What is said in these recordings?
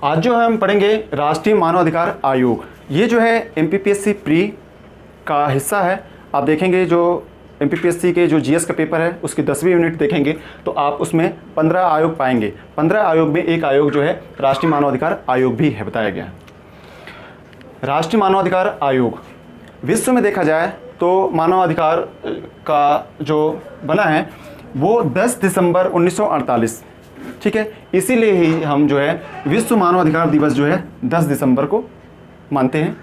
आज जो है हम पढ़ेंगे राष्ट्रीय मानवाधिकार आयोग। ये जो है एमपीपीएससी प्री का हिस्सा है। आप देखेंगे जो एमपीपीएससी के जो जीएस का पेपर है उसकी 10वीं यूनिट देखेंगे तो आप उसमें 15 आयोग पाएंगे। 15 आयोग में एक आयोग जो है राष्ट्रीय मानवाधिकार आयोग भी है बताया गया है। राष्ट्रीय मानवाधिकार आयोग विश्व में देखा जाए तो मानवाधिकार का जो बना है वो 10 दिसंबर 1948, ठीक है। इसीलिए ही हम जो है विश्व मानवाधिकार दिवस जो है 10 दिसंबर को मानते हैं।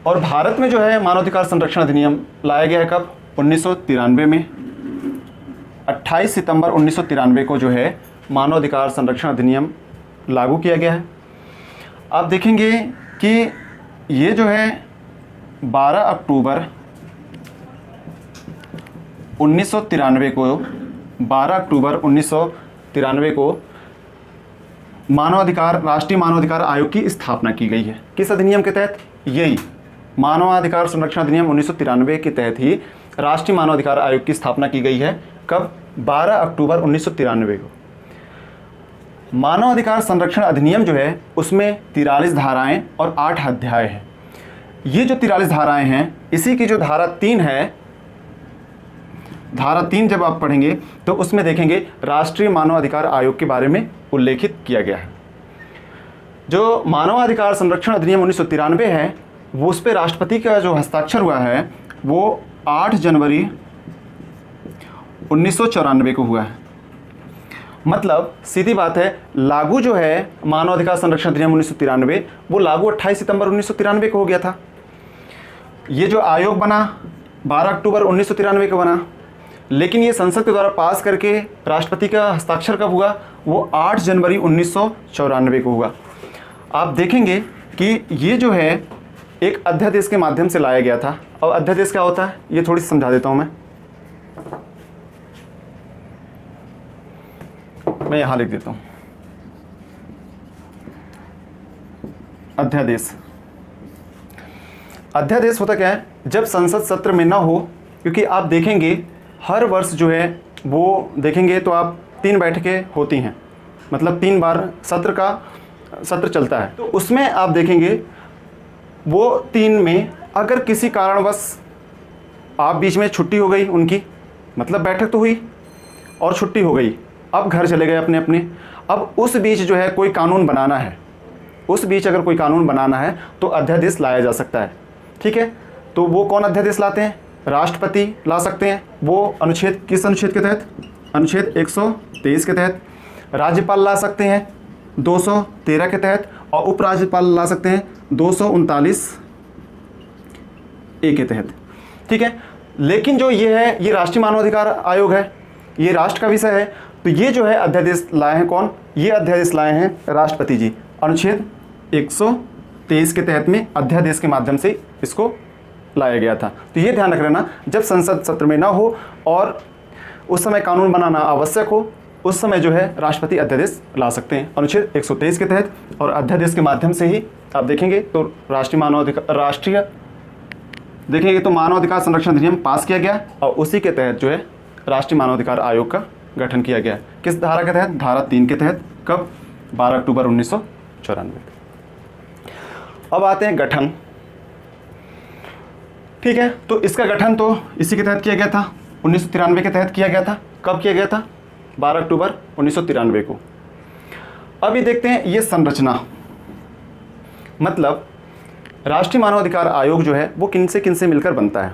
और भारत में जो है मानवाधिकार संरक्षण अधिनियम लाया गया है कब? 1993 में। 28 सितंबर 1993 को जो है मानवाधिकार संरक्षण अधिनियम लागू किया गया है। आप देखेंगे कि ये जो है 12 अक्टूबर 1993 को 12 अक्टूबर 1993 को राष्ट्रीय मानवाधिकार आयोग की स्थापना की गई है। किस अधिनियम के तहत? यही मानवाधिकार संरक्षण अधिनियम 1993 के तहत ही राष्ट्रीय मानवाधिकार आयोग की स्थापना की गई है। कब? 12 अक्टूबर 1993 को। मानवाधिकार संरक्षण अधिनियम जो है उसमें 43 धाराएं और 8 अध्याय हैं। ये जो 43 धाराएं हैं इसी की जो धारा 3 है, धारा 3 जब आप पढ़ेंगे तो उसमें देखेंगे राष्ट्रीय मानवाधिकार आयोग के बारे में उल्लेखित किया गया है। जो मानवाधिकार संरक्षण अधिनियम 1993 है वो उस पर राष्ट्रपति का जो हस्ताक्षर हुआ है वो 8 जनवरी 1994 को हुआ है। मतलब सीधी बात है, लागू जो है मानवाधिकार संरक्षण अधिनियम 1993 वो लागू 28 सितंबर 1993 को हो गया था। ये जो आयोग बना 12 अक्टूबर 1993 को बना, लेकिन ये संसद के द्वारा पास करके राष्ट्रपति का हस्ताक्षर कब हुआ? वो 8 जनवरी 1994 को हुआ। आप देखेंगे कि ये जो है एक अध्यादेश के माध्यम से लाया गया था। और अध्यादेश क्या होता है ये थोड़ी समझा देता हूँ मैं यहाँ लिख देता हूँ। अध्यादेश होता क्या है? जब संसद सत्र में ना हो, क्योंकि आप देखेंगे हर वर्ष जो है वो देखेंगे तो आप 3 बैठकें होती हैं, मतलब 3 बार सत्र चलता है। तो उसमें आप देखेंगे वो 3 में अगर किसी कारणवश आप बीच में छुट्टी हो गई उनकी, मतलब बैठक तो हुई और छुट्टी हो गई, अब घर चले गए अपने अपने। अब उस बीच जो है कोई कानून बनाना है, उस बीच अगर कोई कानून बनाना है तो अध्यादेश लाया जा सकता है, ठीक है। तो वो कौन अध्यादेश लाते हैं? राष्ट्रपति ला सकते हैं। वो अनुच्छेद किस अनुच्छेद के तहत? अनुच्छेद 123 के तहत। राज्यपाल ला सकते हैं 213 के तहत, और उपराज्यपाल ला सकते हैं 239 ए के तहत, ठीक है। लेकिन जो ये है ये राष्ट्रीय मानवाधिकार आयोग है, ये राष्ट्र का विषय है। तो ये जो है अध्यादेश लाए हैं कौन? ये अध्यादेश लाए हैं राष्ट्रपति जी। अनुच्छेद 123 के तहत में अध्यादेश के माध्यम से इसको लाया गया था। तो ये ध्यान रख लेना, जब संसद सत्र में ना हो और उस समय कानून बनाना आवश्यक हो, उस समय जो है राष्ट्रपति अध्यादेश ला सकते हैं अनुच्छेद 123 के तहत। और अध्यादेश के माध्यम से ही आप देखेंगे तो देखेंगे तो मानवाधिकार संरक्षण अधिनियम पास किया गया और उसी के तहत जो है राष्ट्रीय मानवाधिकार आयोग का गठन किया गया। किस धारा के तहत? धारा 3 के तहत। कब? 12 अक्टूबर 1994। अब आते हैं गठन, ठीक है। तो इसका गठन तो इसी के तहत किया गया था, 1993 के तहत किया गया था। कब किया गया था? 12 अक्टूबर 1993 को। अभी देखते हैं ये संरचना, मतलब राष्ट्रीय मानवाधिकार आयोग जो है वो किन से मिलकर बनता है।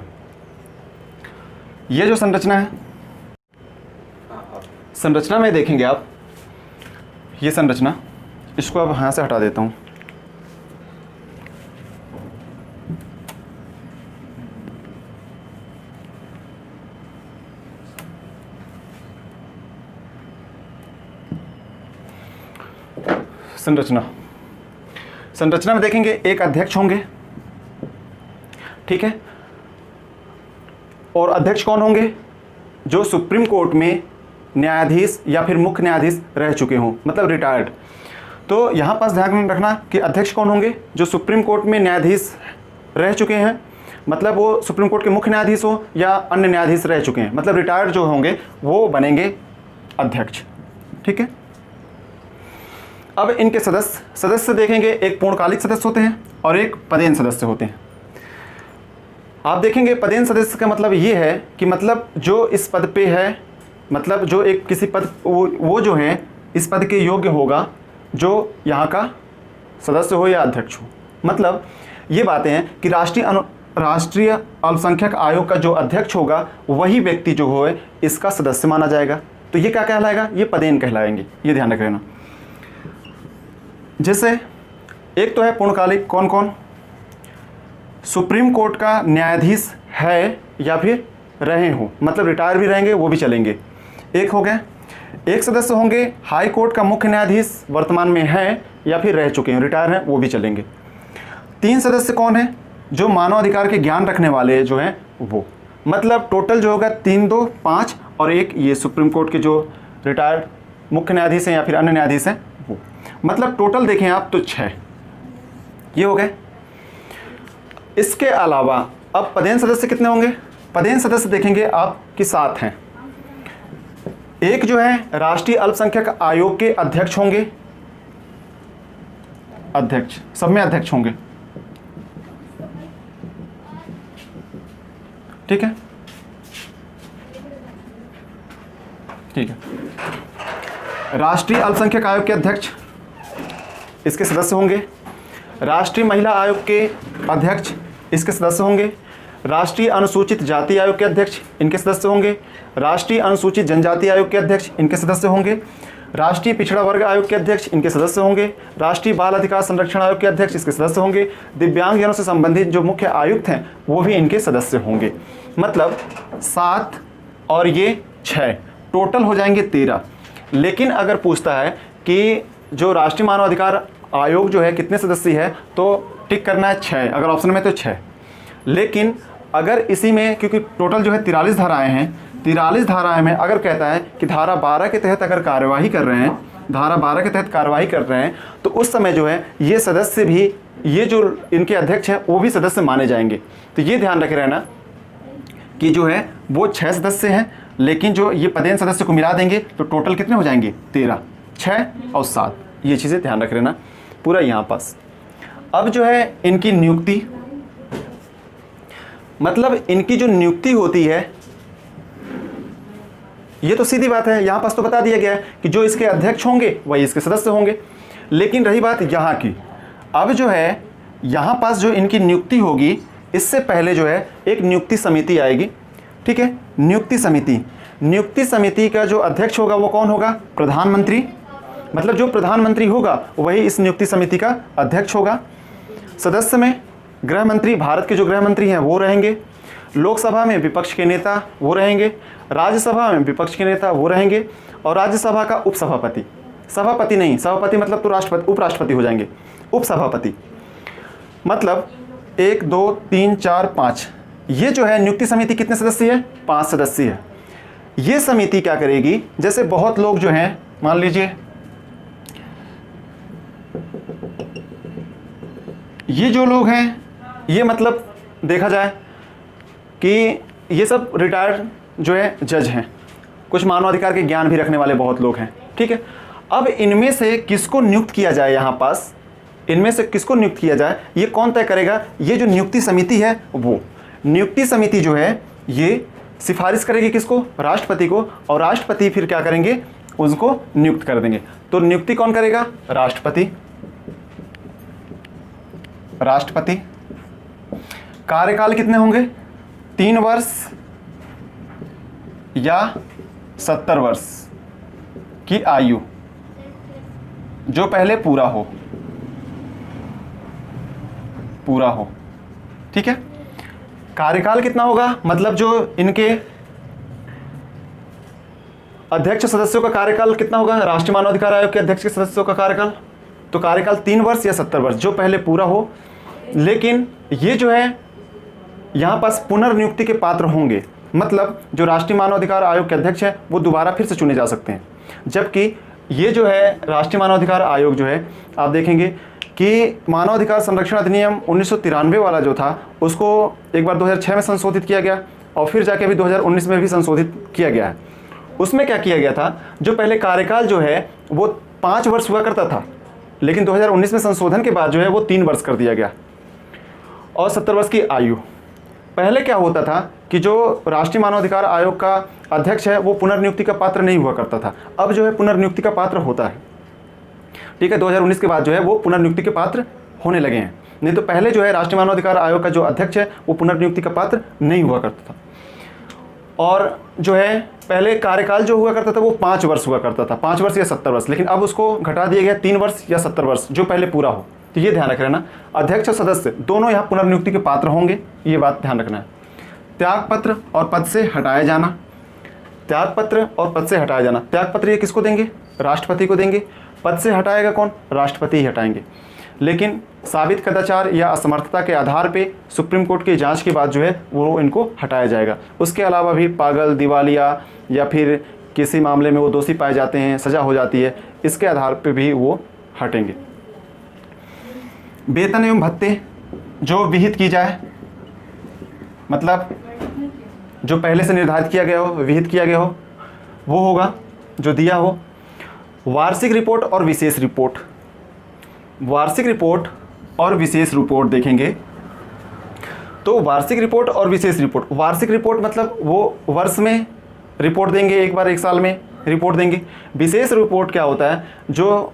ये जो संरचना है, संरचना में देखेंगे आप, ये संरचना, इसको अब यहाँ से हटा देता हूँ। संरचना में देखेंगे एक अध्यक्ष होंगे, ठीक है। और अध्यक्ष कौन होंगे? जो सुप्रीम कोर्ट में न्यायाधीश या फिर मुख्य न्यायाधीश रह चुके हों, मतलब रिटायर्ड। तो यहाँ पास ध्यान रखना कि अध्यक्ष कौन होंगे? जो सुप्रीम कोर्ट में न्यायाधीश रह चुके हैं, मतलब वो सुप्रीम कोर्ट के मुख्य न्यायाधीश हो या अन्य न्यायाधीश रह चुके हैं, मतलब रिटायर्ड जो होंगे वो बनेंगे अध्यक्ष, ठीक है। अब इनके सदस्य देखेंगे, एक पूर्णकालिक सदस्य होते हैं और एक पदेन सदस्य होते हैं। आप देखेंगे पदेन सदस्य का मतलब ये है कि मतलब जो इस पद पे है, मतलब जो एक किसी पद वो जो है इस पद के योग्य होगा, जो यहाँ का सदस्य हो या अध्यक्ष हो। मतलब ये बातें हैं कि राष्ट्रीय अल्पसंख्यक आयोग का जो अध्यक्ष होगा वही व्यक्ति जो हो इसका सदस्य माना जाएगा। तो ये क्या कहलाएगा? ये पदेन कहलाएंगे, ये ध्यान रख लेना। जैसे एक तो है पूर्णकालिक, कौन कौन? सुप्रीम कोर्ट का न्यायाधीश है या फिर रहे हो, मतलब रिटायर भी रहेंगे वो भी चलेंगे, एक हो गए। एक सदस्य होंगे हाई कोर्ट का मुख्य न्यायाधीश, वर्तमान में है या फिर रह चुके हैं, रिटायर हैं, वो भी चलेंगे। 3 सदस्य कौन है? जो मानव अधिकार के ज्ञान रखने वाले जो हैं वो, मतलब टोटल जो होगा 3 2 5 और एक ये सुप्रीम कोर्ट के जो रिटायर्ड मुख्य न्यायाधीश हैं या फिर अन्य न्यायाधीश हैं वो, मतलब टोटल देखें आप तो 6 ये हो गए। इसके अलावा अब पदेन सदस्य कितने होंगे? पदेन सदस्य देखेंगे आप कि 7 हैं। एक जो है राष्ट्रीय अल्पसंख्यक आयोग के अध्यक्ष होंगे, अध्यक्ष सब में अध्यक्ष होंगे, ठीक है, ठीक है। राष्ट्रीय अल्पसंख्यक आयोग के अध्यक्ष इसके सदस्य होंगे, राष्ट्रीय महिला आयोग के अध्यक्ष इसके सदस्य होंगे, राष्ट्रीय अनुसूचित जाति आयोग के अध्यक्ष इनके सदस्य होंगे, राष्ट्रीय अनुसूचित जनजाति आयोग के अध्यक्ष इनके सदस्य होंगे, राष्ट्रीय पिछड़ा वर्ग आयोग के अध्यक्ष इनके सदस्य होंगे, राष्ट्रीय बाल अधिकार संरक्षण आयोग के अध्यक्ष इसके सदस्य होंगे, दिव्यांगजनों से संबंधित जो मुख्य आयुक्त हैं वो भी इनके सदस्य होंगे। मतलब 7 और ये 6 टोटल हो जाएंगे 13। लेकिन अगर पूछता है कि जो राष्ट्रीय मानवाधिकार आयोग जो है कितने सदस्य है, तो टिक करना है 6, अगर ऑप्शन में तो 6। लेकिन अगर इसी में, क्योंकि टोटल जो है 43 धाराएं हैं, 43 धाराएं में अगर कहता है कि धारा 12 के तहत अगर कार्यवाही कर रहे हैं, धारा 12 के तहत कार्यवाही कर रहे हैं, तो उस समय जो है ये सदस्य भी, ये जो इनके अध्यक्ष हैं वो भी सदस्य माने जाएंगे। तो ये ध्यान रखे रहना कि जो है वो 6 सदस्य हैं, लेकिन जो ये पदेन सदस्य को मिला देंगे तो टोटल कितने हो जाएंगे? 13, 6 और 7। ये चीज़ें ध्यान रख लेना पूरा यहाँ पास। अब जो है इनकी नियुक्ति, मतलब इनकी जो नियुक्ति होती है ये तो सीधी बात है, यहाँ पास तो बता दिया गया है कि जो इसके अध्यक्ष होंगे वही इसके सदस्य होंगे। लेकिन रही बात यहाँ की, अब जो है यहाँ पास जो इनकी नियुक्ति होगी, इससे पहले जो है एक नियुक्ति समिति आएगी, ठीक है। नियुक्ति समिति का जो अध्यक्ष होगा वो कौन होगा? प्रधानमंत्री। मतलब जो प्रधानमंत्री होगा वही इस नियुक्ति समिति का अध्यक्ष होगा। सदस्य में गृह मंत्री, भारत के जो गृह मंत्री हैं वो रहेंगे, लोकसभा में विपक्ष के नेता वो रहेंगे, राज्यसभा में विपक्ष के नेता वो रहेंगे, और राज्यसभा का उपसभापति, सभापति नहीं, सभापति मतलब तो राष्ट्रपति, उपराष्ट्रपति हो जाएंगे, उपसभापति। मतलब 1 2 3 4 5, ये जो है नियुक्ति समिति कितने सदस्य है? 5 सदस्य है। ये समिति क्या करेगी? जैसे बहुत लोग जो हैं, मान लीजिए ये जो लोग हैं, ये मतलब देखा जाए कि ये सब रिटायर्ड जो है जज हैं, कुछ मानवाधिकार के ज्ञान भी रखने वाले बहुत लोग हैं, ठीक है। अब इनमें से किसको नियुक्त किया जाए? यहाँ पास इनमें से किसको नियुक्त किया जाए ये कौन तय करेगा? ये जो नियुक्ति समिति है वो। नियुक्ति समिति जो है ये सिफारिश करेगी किसको? राष्ट्रपति को, और राष्ट्रपति फिर क्या करेंगे? उसको नियुक्त कर देंगे। तो नियुक्ति कौन करेगा? राष्ट्रपति। कार्यकाल कितने होंगे? 3 वर्ष या 70 वर्ष की आयु, जो पहले पूरा हो, ठीक है। कार्यकाल कितना होगा? मतलब जो इनके अध्यक्ष सदस्यों का कार्यकाल कितना होगा? राष्ट्रीय मानवाधिकार आयोग के अध्यक्ष के सदस्यों का कार्यकाल, तो कार्यकाल 3 वर्ष या 70 वर्ष, जो पहले पूरा हो। लेकिन ये जो है यहाँ पास पुनर्नियुक्ति के पात्र होंगे, मतलब जो राष्ट्रीय मानवाधिकार आयोग के अध्यक्ष हैं वो दोबारा फिर से चुने जा सकते हैं। जबकि ये जो है राष्ट्रीय मानवाधिकार आयोग जो है, आप देखेंगे कि मानवाधिकार संरक्षण अधिनियम 1993 वाला जो था उसको एक बार 2006 में संशोधित किया गया, और फिर जाके अभी 2019 में भी संशोधित किया गया है। उसमें क्या किया गया था? जो पहले कार्यकाल जो है वो 5 वर्ष हुआ करता था, लेकिन 2019 में संशोधन के बाद जो है वो 3 वर्ष कर दिया गया। और 70 वर्ष की आयु। पहले क्या होता था कि जो राष्ट्रीय मानवाधिकार आयोग का अध्यक्ष है वो पुनर्नियुक्ति का पात्र नहीं हुआ करता था, अब जो है पुनर्नियुक्ति का पात्र होता है। ठीक है, 2019 के बाद जो है वो पुनर्नियुक्ति के पात्र होने लगे हैं, नहीं तो पहले जो है राष्ट्रीय मानवाधिकार आयोग का जो अध्यक्ष है वो पुनर्नियुक्ति का पात्र नहीं हुआ करता था। और जो है पहले कार्यकाल जो हुआ करता था वो 5 वर्ष हुआ करता था, 5 वर्ष या 70 वर्ष, लेकिन अब उसको घटा दिया गया 3 वर्ष या 70 वर्ष, जो पहले पूरा हो। तो ये ध्यान रख लेना, अध्यक्ष और सदस्य दोनों यहाँ पुनर्नियुक्ति के पात्र होंगे, ये बात ध्यान रखना है। त्यागपत्र और पद से हटाया जाना, त्यागपत्र और पद से हटाया जाना। त्यागपत्र ये किसको देंगे? राष्ट्रपति को देंगे। पद से हटाएगा कौन? राष्ट्रपति ही हटाएंगे। लेकिन साबित कदाचार या असमर्थता के आधार पे सुप्रीम कोर्ट की जांच के बाद जो है वो इनको हटाया जाएगा। उसके अलावा भी पागल, दिवालिया या फिर किसी मामले में वो दोषी पाए जाते हैं, सज़ा हो जाती है, इसके आधार पे भी वो हटेंगे। वेतन एवं भत्ते जो विहित की जाए, मतलब जो पहले से निर्धारित किया गया हो, विहित किया गया हो, वो होगा जो दिया हो। वार्षिक रिपोर्ट और विशेष रिपोर्ट, वार्षिक रिपोर्ट और विशेष रिपोर्ट देखेंगे तो वार्षिक रिपोर्ट और विशेष रिपोर्ट, वार्षिक रिपोर्ट मतलब वो वर्ष में रिपोर्ट देंगे, एक बार 1 साल में रिपोर्ट देंगे। विशेष रिपोर्ट क्या होता है? जो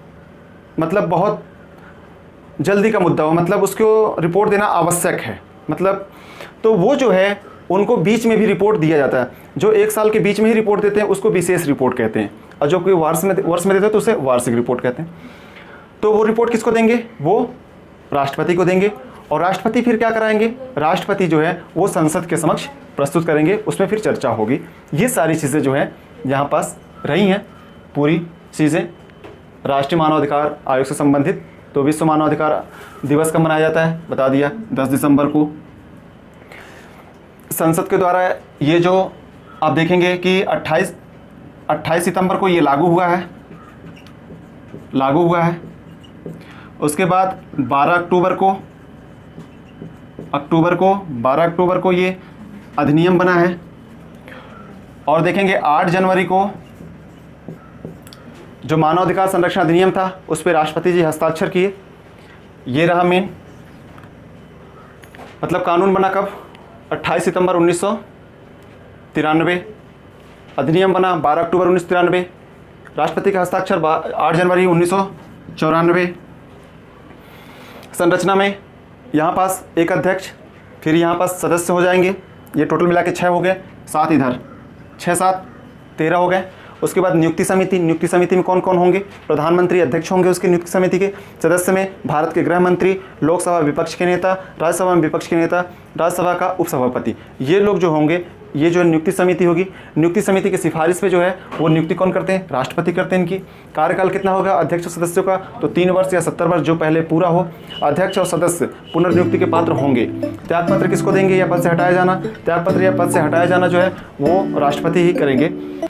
मतलब बहुत जल्दी का मुद्दा हो, मतलब उसको रिपोर्ट देना आवश्यक है, मतलब तो वो जो है उनको बीच में भी रिपोर्ट दिया जाता है। जो 1 साल के बीच में ही रिपोर्ट देते हैं उसको विशेष रिपोर्ट कहते हैं, और जो कोई वर्ष में देते हैं तो उसे वार्षिक रिपोर्ट कहते हैं। तो वो रिपोर्ट किसको देंगे? वो राष्ट्रपति को देंगे, और राष्ट्रपति फिर क्या कराएंगे? राष्ट्रपति जो है वो संसद के समक्ष प्रस्तुत करेंगे, उसमें फिर चर्चा होगी। ये सारी चीज़ें जो है यहाँ पास रही हैं, पूरी चीज़ें राष्ट्रीय मानवाधिकार आयोग से संबंधित। तो विश्व मानवाधिकार दिवस कब मनाया जाता है? बता दिया, 10 दिसंबर को। संसद के द्वारा ये जो आप देखेंगे कि 28 सितंबर को ये लागू हुआ है, उसके बाद 12 अक्टूबर को ये अधिनियम बना है, और देखेंगे 8 जनवरी को जो मानवाधिकार संरक्षण अधिनियम था उस पर राष्ट्रपति जी हस्ताक्षर किए। ये रहा मेन, मतलब कानून बना कब? 28 सितंबर 1993, अधिनियम बना 12 अक्टूबर 1993, राष्ट्रपति का हस्ताक्षर 8 जनवरी 1994। संरचना में यहाँ पास एक अध्यक्ष, फिर यहाँ पास सदस्य हो जाएंगे, ये टोटल मिला के 6 हो गए, 7 इधर, 6 7 13 हो गए। उसके बाद नियुक्ति समिति, नियुक्ति समिति में कौन कौन होंगे? प्रधानमंत्री अध्यक्ष होंगे उसके नियुक्ति समिति के। सदस्य में भारत के गृह मंत्री, लोकसभा विपक्ष के नेता, राज्यसभा में विपक्ष के नेता, राज्यसभा का उपसभापति, ये लोग जो होंगे, ये जो नियुक्ति समिति होगी। नियुक्ति समिति की सिफारिश पे जो है वो नियुक्ति कौन करते हैं? राष्ट्रपति करते हैं। इनकी कार्यकाल कितना होगा अध्यक्ष और सदस्यों का? तो 3 वर्ष या 70 वर्ष, जो पहले पूरा हो। अध्यक्ष और सदस्य पुनर्नियुक्ति के पात्र होंगे। त्यागपत्र किसको देंगे या पद से हटाया जाना? त्यागपत्र या पद से हटाया जाना जो है वो राष्ट्रपति ही करेंगे।